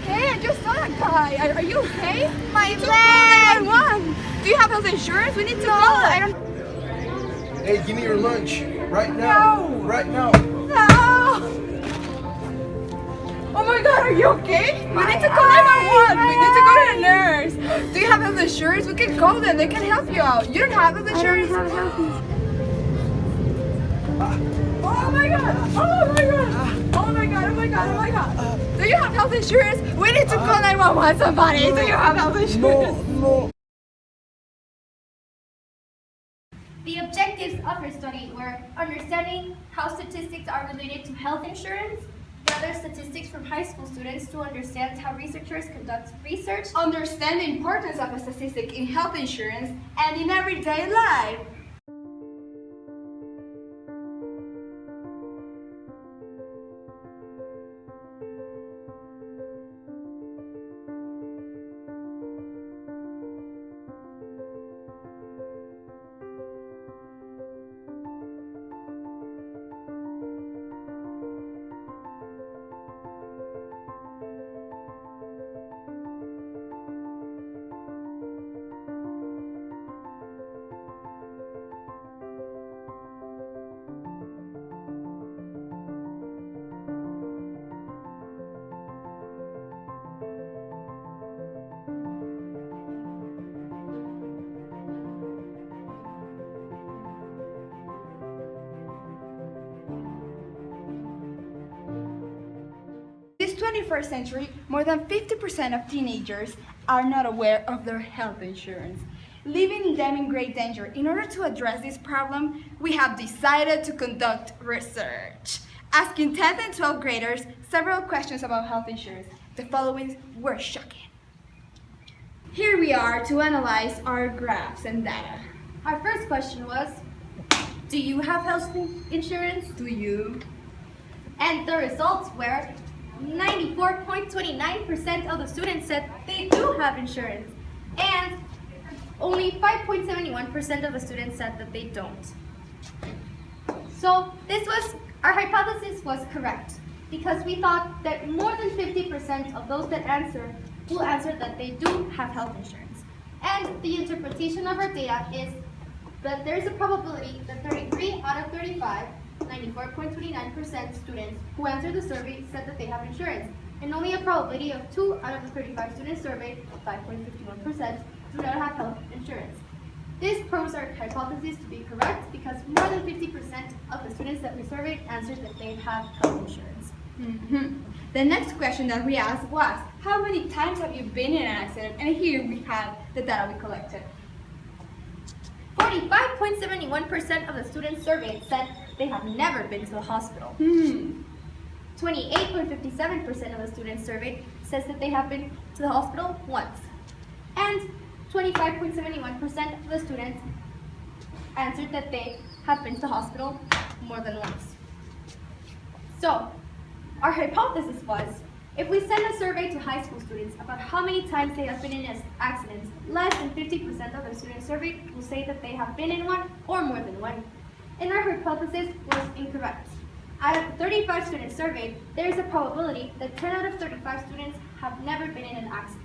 Hey, I just saw that guy. Are you okay? My Call leg! 911. Do you have health insurance? We need to No, call it. I don't. Hey, give me your lunch. Right now. No. Right now. No. Oh my God, are you okay? We need to call 911. We need to go to the nurse. Do you have health insurance? We can call them. They can help you out. You don't have health insurance? have health insurance. Oh my God. Oh my God. Oh my God. Oh my God. Oh my God. Do you have health insurance? We need to call 911. Somebody. Do you have health insurance? No. The objectives of our study were understanding how statistics are related to health insurance, gather statistics from high school students to understand how researchers conduct research, Understand the importance of a statistic in health insurance and in everyday life. This 21st century, more than 50% of teenagers are not aware of their health insurance, leaving them in great danger. In order to address this problem, we have decided to conduct research, asking 10th and 12th graders several questions about health insurance. The following were shocking. Here we are to analyze our graphs and data. our first question was, do you have health insurance? Do you? And the results were 94.29% of the students said they do have insurance, and only 5.71% of the students said that they don't. So our hypothesis was correct, because we thought that more than 50% of those that will answer that they do have health insurance. And the interpretation of our data is that there is a probability that 33 out of 35, 94.29% students who answered the survey said that they have insurance, and only a probability of 2 out of the 35 students surveyed, 5.51%, do not have health insurance. This proves our hypothesis to be correct because more than 50% of the students that we surveyed answered that they have health insurance. The next question that we asked was, how many times have you been in an accident? And here we have the data we collected. 45.71% of the students surveyed said they have never been to the hospital. 28.57% of the students surveyed says that they have been to the hospital once. And 25.71% of the students answered that they have been to the hospital more than once. So, our hypothesis was, if we send a survey to high school students about how many times they have been in accidents, less than 50% of the students surveyed will say that they have been in one or more than one. And our hypothesis was incorrect. Out of 35 students surveyed, there is a probability that 10 out of 35 students have never been in an accident.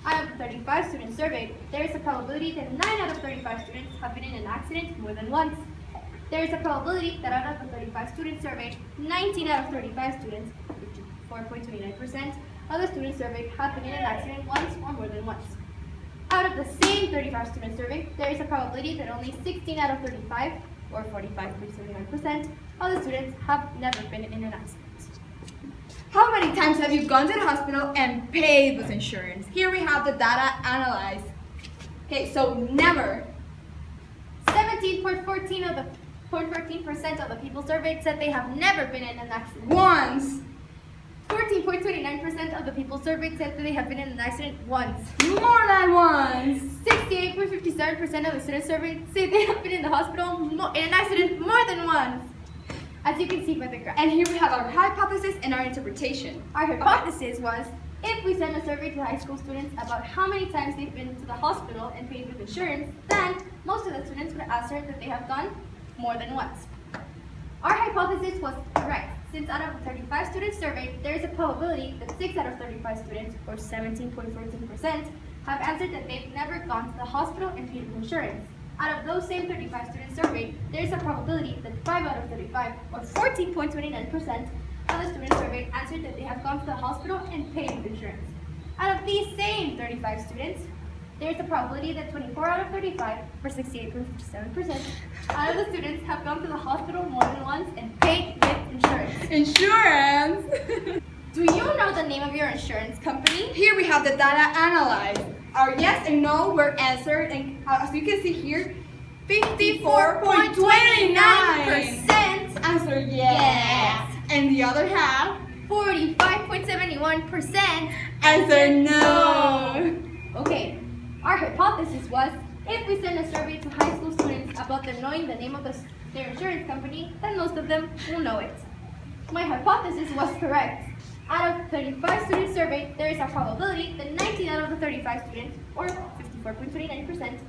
Out of the 35 students surveyed, there is a probability that 9 out of 35 students have been in an accident more than once. There is a probability that out of the 35 students surveyed, 19 out of 35 students, 4.29% of the students surveyed have been in an accident once or more than once. Out of the same 35 students surveyed, there is a probability that only 16 out of 35, or 45.79%, of the students have never been in an accident. How many times have you gone to the hospital and paid with insurance? Here we have the data analyzed. Okay, so never. 17.14% of the people surveyed said they have never been in an accident. Once. 14.29% of the people surveyed said that they have been in an accident once. More than once. 68.57% of the students surveyed say they have been in the hospital in an accident more than once. As you can see by the graph. And here we have our hypothesis and our interpretation. Our hypothesis was, if we send a survey to high school students about how many times they've been to the hospital and paid with insurance, then most of the students would answer that they have gone more than once. Our hypothesis was correct. since out of the 35 students surveyed, there is a probability that 6 out of 35 students, or 17.14%, have answered that they've never gone to the hospital and paid with insurance. Out of those same 35 students surveyed, there is a probability that 5 out of 35, or 14.29%, of the students surveyed answered that they have gone to the hospital and paid with insurance. Out of these same 35 students, there is a probability that 24 out of 35, or 68.57%, out of the students have gone to the hospital more than once and paid with insurance. Insurance! Do you know the name of your insurance company? Here we have the data analyzed. Our yes and no were answered, and as you can see here, 54.29% answered yes. And the other half 45.71% answered no. Okay, our hypothesis was if we send a survey to high school students about them knowing the name of their insurance company, then most of them will know it. My hypothesis was correct. Out of 35 students surveyed, there is a probability that 19 out of the 35 students, or 54.29%,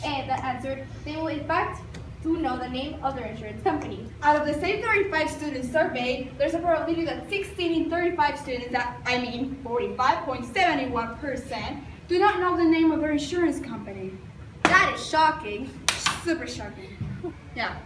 that answered, they will in fact do know the name of their insurance company. Out of the same 35 students surveyed, there's a probability that 16 in 35 students, 45.71%, do not know the name of their insurance company. That is shocking. Super shocking. Yeah.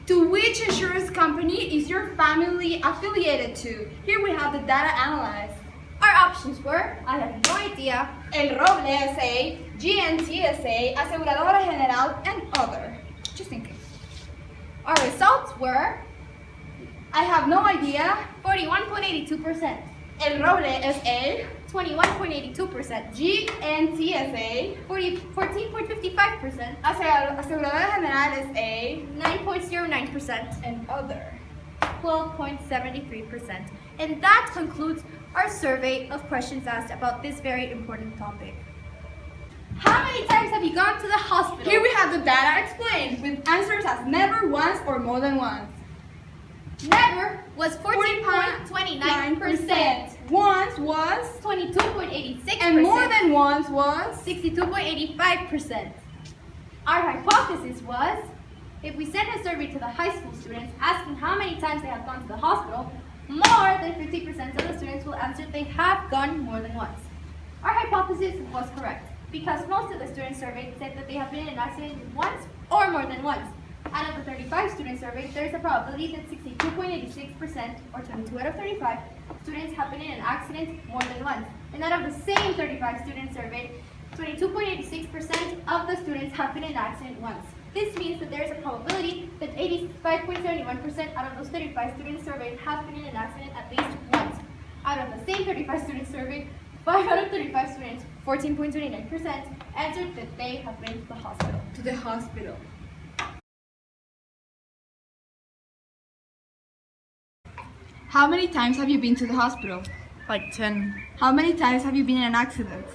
To which insurance company is your family affiliated to? Here we have the data analyzed. Our options were, I have no idea, El Roble S.A., GNT S.A., Aseguradora General, and other. Just in case. our results were I have no idea. 41.82%, El Roble S.A., 21.82%, GNT S.A., 14.55%, Aseguradora General S.A., 9.09%, and other. 12.73%. And that concludes our survey of questions asked about this very important topic. How many times have you gone to the hospital? Here we have the data explained with answers as never, once, or more than once. Never was 14.29%. Once was, 22.86%. and more than once was. 62.85%. Our hypothesis was, if we send a survey to the high school students asking how many times they have gone to the hospital, more than 50% of the students will answer they have gone more than once. Our hypothesis was correct, because most of the students surveyed said that they have been in an accident once or more than once. Out of the 35 students surveyed, there is a probability that 62.86%, or 22 out of 35, students have been in an accident more than once. And out of the same 35 students surveyed, 22.86% of the students have been in an accident once. This means that there is a probability that 85.71% out of those 35 students surveyed have been in an accident at least once. Out of the same 35 students surveyed, 5 out of 35 students, 14.29%, answered that they have been to the hospital. To the hospital. How many times have you been to the hospital? Like 10. How many times have you been in an accident?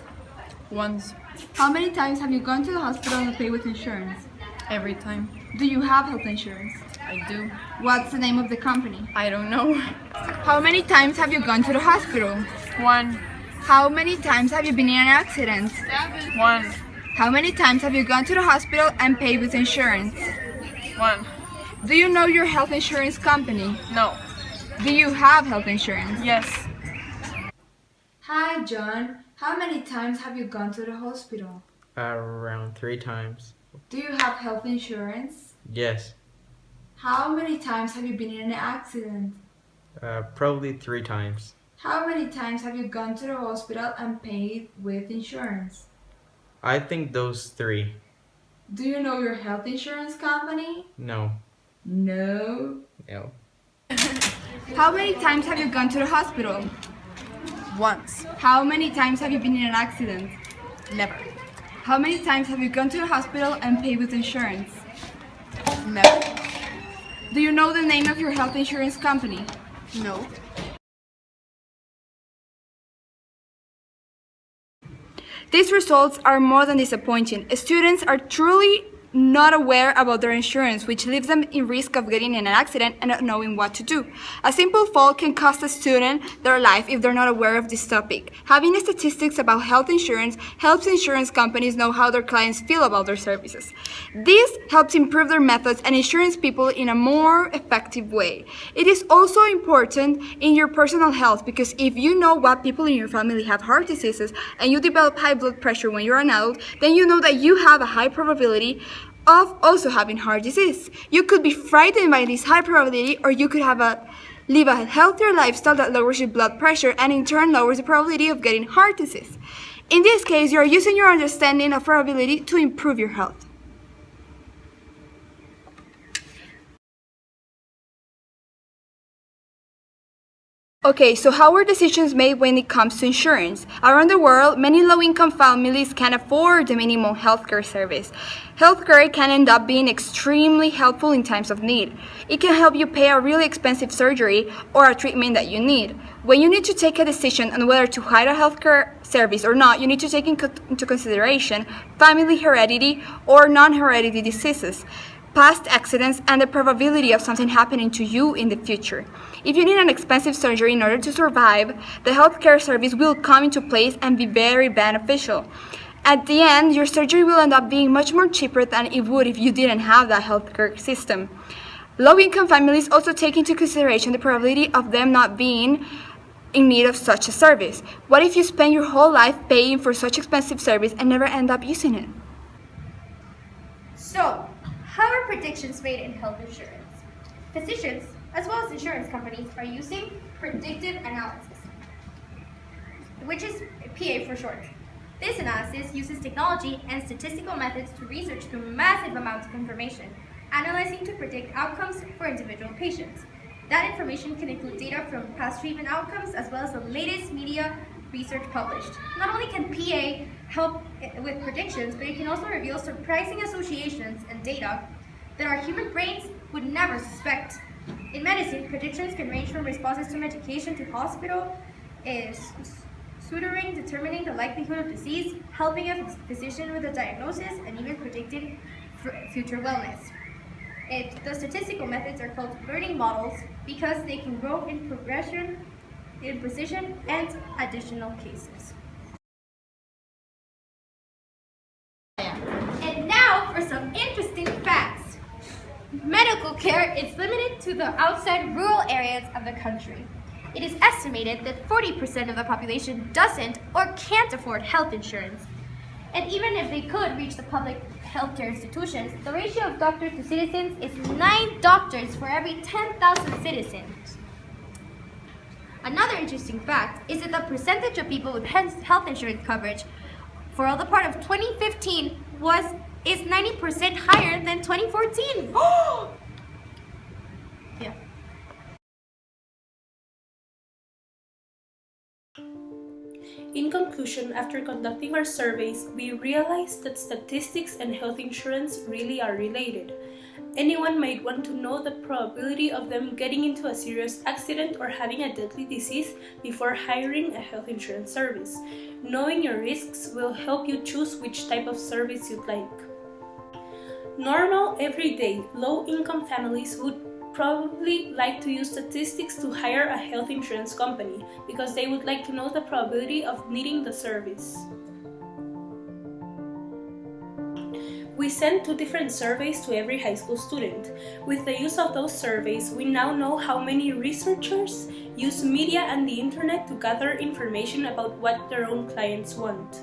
Once. How many times have you gone to the hospital and paid with insurance? Every time. Do you have health insurance? I do. What's the name of the company? I don't know. How many times have you gone to the hospital? 1. How many times have you been in an accident? 1. How many times have you gone to the hospital and paid with insurance? 1. Do you know your health insurance company? No. Do you have health insurance? Yes. Hi, John. How many times have you gone to the hospital? Around 3 times. Do you have health insurance? Yes. How many times have you been in an accident? Probably 3 times. How many times have you gone to the hospital and paid with insurance? I think those 3. Do you know your health insurance company? No. No. No. How many times have you gone to the hospital? Once. How many times have you been in an accident? Never. How many times have you gone to the hospital and paid with insurance? Never. Do you know the name of your health insurance company? No. These results are more than disappointing. Students are truly not aware about their insurance, which leaves them in risk of getting in an accident and not knowing what to do. A simple fall can cost a student their life if they're not aware of this topic. Having statistics about health insurance helps insurance companies know how their clients feel about their services. This helps improve their methods and insurance people in a more effective way. It is also important in your personal health because if you know what people in your family have heart diseases and you develop high blood pressure when you're an adult, then you know that you have a high probability of also having heart disease. You could be frightened by this high probability, or you could live a healthier lifestyle that lowers your blood pressure and in turn lowers the probability of getting heart disease. In this case, you are using your understanding of probability to improve your health. Okay, so how are decisions made when it comes to insurance? Around the world, many low-income families can't afford the minimum healthcare service. Healthcare can end up being extremely helpful in times of need. It can help you pay a really expensive surgery or a treatment that you need. When you need to take a decision on whether to hire a healthcare service or not, you need to take into consideration family heredity or non-hereditary diseases, past accidents, and the probability of something happening to you in the future. If you need an expensive surgery in order to survive, the healthcare service will come into place and be very beneficial. At the end, your surgery will end up being much more cheaper than it would if you didn't have that healthcare system. Low-income families also take into consideration the probability of them not being in need of such a service. What if you spend your whole life paying for such expensive service and never end up using it? So, how are predictions made in health insurance? Physicians, as well as insurance companies, are using predictive analysis, which is PA for short. This analysis uses technology and statistical methods to research through massive amounts of information, analyzing to predict outcomes for individual patients. That information can include data from past treatment outcomes as well as the latest media research published. Not only can PA help with predictions, but it can also reveal surprising associations and data that our human brains would never suspect. In medicine, predictions can range from responses to medication to hospital, suturing, determining the likelihood of disease, helping a physician with a diagnosis, and even predicting future wellness. The statistical methods are called learning models because they can grow in progression, in precision, and additional cases. And now for some interesting facts. Medical care is limited to the outside rural areas of the country. It is estimated that 40% of the population doesn't or can't afford health insurance. And even if they could reach the public healthcare institutions, the ratio of doctors to citizens is 9 doctors for every 10,000 citizens. Another interesting fact is that the percentage of people with health insurance coverage for all the part of 2015 is 90% higher than 2014. Yeah. In conclusion, after conducting our surveys, we realized that statistics and health insurance really are related. Anyone might want to know the probability of them getting into a serious accident or having a deadly disease before hiring a health insurance service. Knowing your risks will help you choose which type of service you'd like. Normal, everyday, low-income families would probably like to use statistics to hire a health insurance company because they would like to know the probability of needing the service. We sent 2 different surveys to every high school student. With the use of those surveys, we now know how many researchers use media and the internet to gather information about what their own clients want.